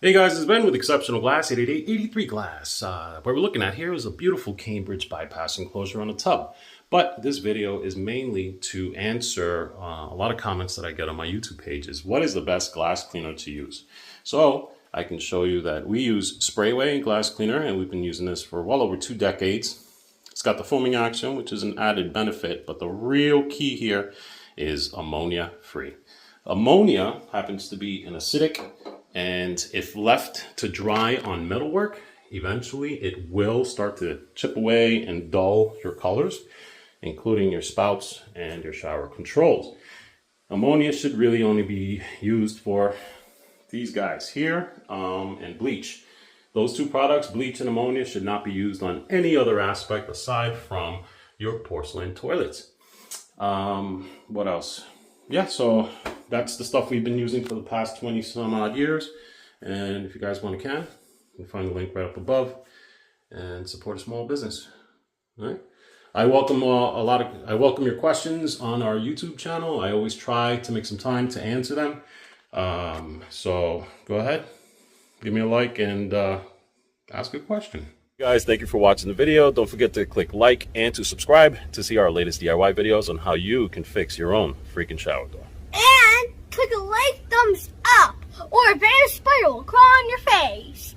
Hey guys, it's Ben with Exceptional Glass, 888-83 Glass. What we're looking at here is a beautiful Cambridge bypass enclosure on a tub. But this video is mainly to answer a lot of comments that I get on my YouTube pages. What is the best glass cleaner to use? So I can show you that we use Sprayway glass cleaner, and we've been using this for well over 2 decades. It's got the foaming action, which is an added benefit, but the real key here is ammonia free. Ammonia happens to be an acidic, and if left to dry on metalwork, eventually it will start to chip away and dull your colors, including your spouts and your shower controls. Ammonia should really only be used for these guys here and bleach. Those two products, bleach and ammonia, should not be used on any other aspect aside from your porcelain toilets. What else? Yeah, so that's the stuff we've been using for the past 20 some odd years. And if you guys want to you can find the link right up above and support a small business. All right. I welcome I welcome your questions on our YouTube channel. I always try to make some time to answer them. So go ahead, give me a like and ask a question. Guys, thank you for watching the video. Don't forget to click like and to subscribe to see our latest DIY videos on how you can fix your own freaking shower door. And click a like, thumbs up, or a bad spider will crawl on your face.